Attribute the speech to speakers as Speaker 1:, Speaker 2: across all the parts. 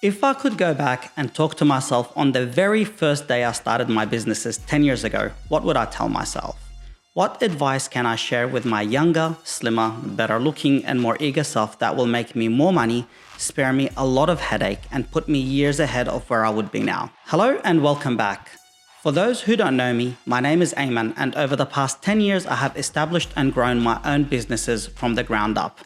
Speaker 1: If I could go back and talk to myself on the very first day I started my businesses 10 years ago, what would I tell myself? What advice can I share with my younger, slimmer, better looking and more eager self that will make me more money, spare me a lot of headache and put me years ahead of where I would be now? Hello and welcome back. For those who don't know me, my name is Ayman, and over the past 10 years I have established and grown my own businesses from the ground up.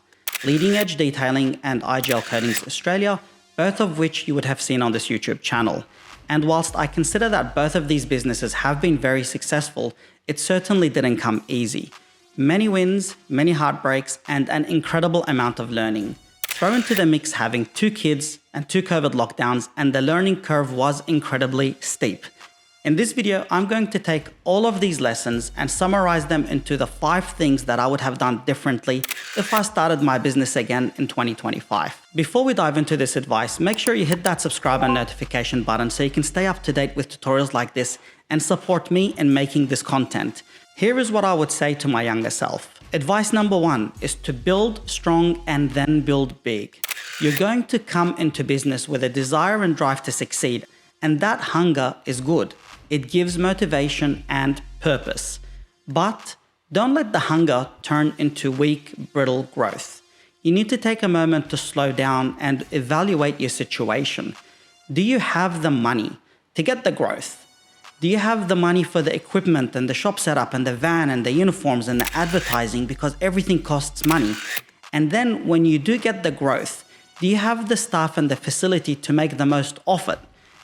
Speaker 1: Leading Edge Detailing and IGL Coatings Australia, both of which you would have seen on this YouTube channel. And whilst I consider that both of these businesses have been very successful, it certainly didn't come easy. Many wins, many heartbreaks, and an incredible amount of learning. Throw into the mix having 2 kids and 2 COVID lockdowns, and the learning curve was incredibly steep. In this video, I'm going to take all of these lessons and summarize them into the 5 things that I would have done differently if I started my business again in 2025. Before we dive into this advice, make sure you hit that subscribe and notification button so you can stay up to date with tutorials like this and support me in making this content. Here is what I would say to my younger self. Advice number 1 is to build strong and then build big. You're going to come into business with a desire and drive to succeed, and that hunger is good. It gives motivation and purpose. But don't let the hunger turn into weak, brittle growth. You need to take a moment to slow down and evaluate your situation. Do you have the money to get the growth? Do you have the money for the equipment and the shop setup and the van and the uniforms and the advertising, because everything costs money? And then when you do get the growth, do you have the staff and the facility to make the most of it?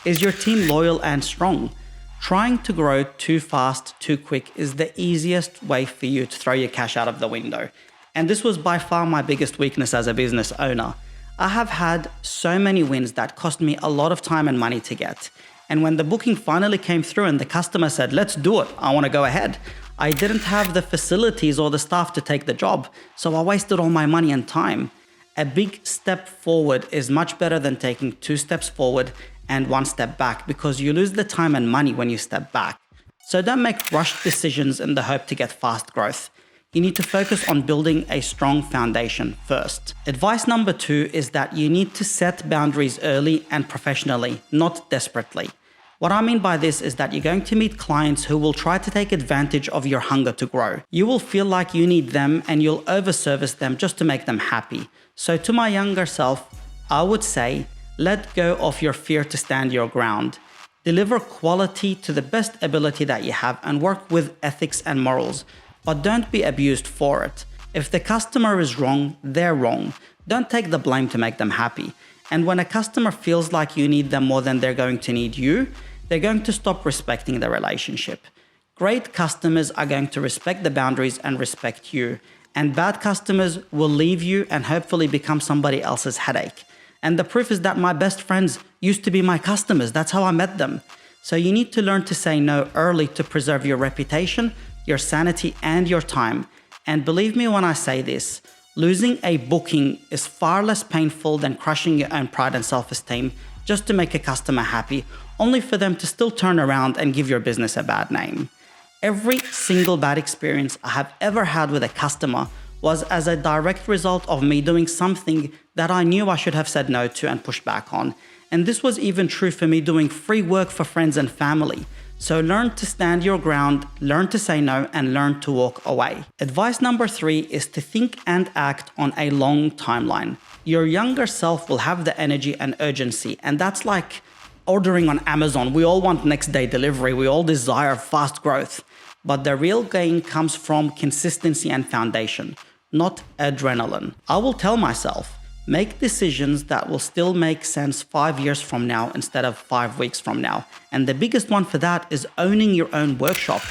Speaker 1: Is your team loyal and strong? Trying to grow too fast, too quick is the easiest way for you to throw your cash out of the window. And this was by far my biggest weakness as a business owner. I have had so many wins that cost me a lot of time and money to get. And when the booking finally came through and the customer said, "Let's do it, I want to go ahead," I didn't have the facilities or the staff to take the job, so I wasted all my money and time. A big step forward is much better than taking 2 steps forward and 1 step back, because you lose the time and money when you step back. So don't make rushed decisions in the hope to get fast growth. You need to focus on building a strong foundation first. Advice number 2 is that you need to set boundaries early and professionally, not desperately. What I mean by this is that you're going to meet clients who will try to take advantage of your hunger to grow. You will feel like you need them and you'll overservice them just to make them happy. So to my younger self, I would say, let go of your fear to stand your ground. Deliver quality to the best ability that you have and work with ethics and morals, but don't be abused for it. If the customer is wrong, they're wrong. Don't take the blame to make them happy. And when a customer feels like you need them more than they're going to need you, they're going to stop respecting the relationship. Great customers are going to respect the boundaries and respect you, and bad customers will leave you and hopefully become somebody else's headache. And the proof is that my best friends used to be my customers. That's how I met them. So you need to learn to say no early to preserve your reputation, your sanity, and your time. And believe me when I say this, losing a booking is far less painful than crushing your own pride and self-esteem just to make a customer happy, only for them to still turn around and give your business a bad name. Every single bad experience I have ever had with a customer was as a direct result of me doing something that I knew I should have said no to and pushed back on. And this was even true for me doing free work for friends and family. So learn to stand your ground, learn to say no, and learn to walk away. Advice number 3 is to think and act on a long timeline. Your younger self will have the energy and urgency, and that's like ordering on Amazon. We all want next day delivery. We all desire fast growth. But the real gain comes from consistency and foundation, not adrenaline. I will tell myself, make decisions that will still make sense 5 years from now instead of 5 weeks from now. And the biggest one for that is owning your own workshop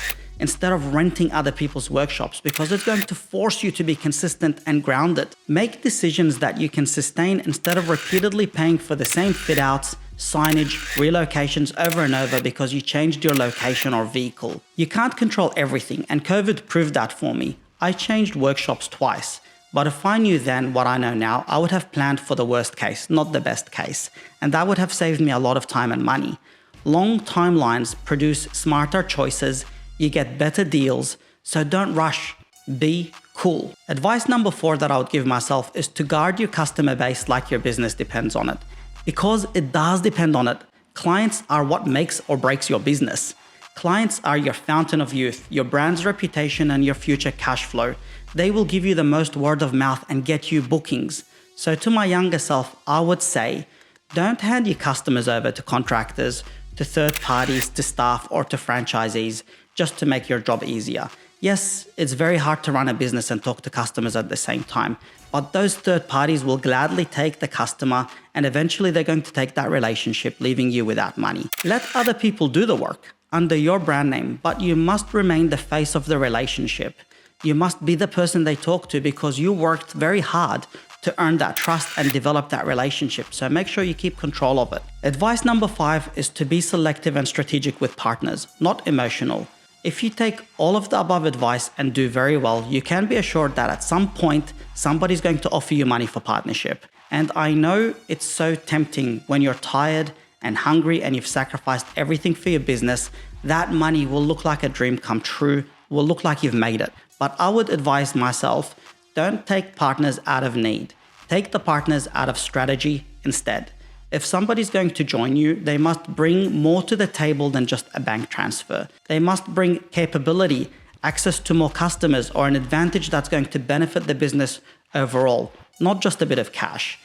Speaker 1: instead of renting other people's workshops, because it's going to force you to be consistent and grounded. Make decisions that you can sustain instead of repeatedly paying for the same fit outs, signage, relocations over and over because you changed your location or vehicle. You can't control everything, and COVID proved that for me. I changed workshops twice. But if I knew then what I know now, I would have planned for the worst case, not the best case. And that would have saved me a lot of time and money. Long timelines produce smarter choices, you get better deals, so don't rush, be cool. Advice number 4 that I would give myself is to guard your customer base like your business depends on it. Because it does depend on it. Clients are what makes or breaks your business. Clients are your fountain of youth, your brand's reputation, and your future cash flow. They will give you the most word of mouth and get you bookings. So to my younger self, I would say, don't hand your customers over to contractors, to third parties, to staff, or to franchisees just to make your job easier. Yes, it's very hard to run a business and talk to customers at the same time, but those third parties will gladly take the customer and eventually they're going to take that relationship, leaving you without money. Let other people do the work under your brand name, but you must remain the face of the relationship. You must be the person they talk to because you worked very hard to earn that trust and develop that relationship. So make sure you keep control of it. Advice number 5 is to be selective and strategic with partners, not emotional. If you take all of the above advice and do very well, you can be assured that at some point, somebody's going to offer you money for partnership. And I know it's so tempting when you're tired and hungry and you've sacrificed everything for your business, that money will look like a dream come true, will look like you've made it. But I would advise myself, don't take partners out of need. Take the partners out of strategy instead. If somebody's going to join you, they must bring more to the table than just a bank transfer. They must bring capability, access to more customers, or an advantage that's going to benefit the business overall, not just a bit of cash.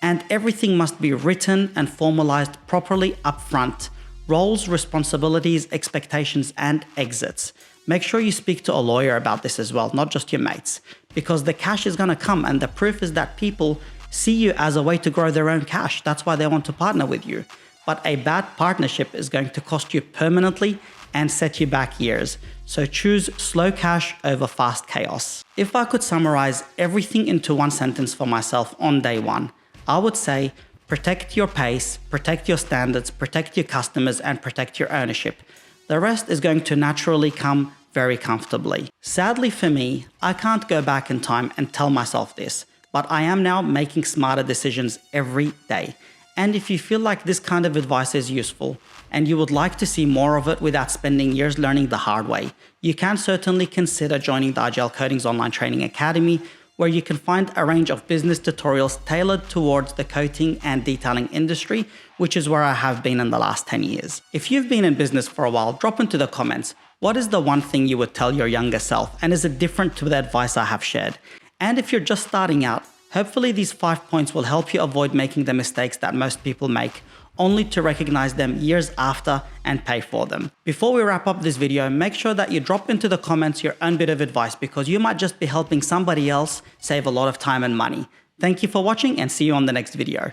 Speaker 1: And everything must be written and formalized properly upfront. Roles, responsibilities, expectations, and exits. Make sure you speak to a lawyer about this as well, not just your mates, because the cash is going to come and the proof is that people see you as a way to grow their own cash. That's why they want to partner with you. But a bad partnership is going to cost you permanently and set you back years. So choose slow cash over fast chaos. If I could summarize everything into one sentence for myself on day one, I would say protect your pace, protect your standards, protect your customers, and protect your ownership. The rest is going to naturally come very comfortably. Sadly for me, I can't go back in time and tell myself this, but I am now making smarter decisions every day. And if you feel like this kind of advice is useful and you would like to see more of it without spending years learning the hard way, you can certainly consider joining the IGL Coatings Online Training Academy, where you can find a range of business tutorials tailored towards the coating and detailing industry, which is where I have been in the last 10 years. If you've been in business for a while, drop into the comments. What is the one thing you would tell your younger self, and is it different to the advice I have shared? And if you're just starting out, hopefully these 5 points will help you avoid making the mistakes that most people make, only to recognize them years after and pay for them. Before we wrap up this video, make sure that you drop into the comments your own bit of advice, because you might just be helping somebody else save a lot of time and money. Thank you for watching and see you on the next video.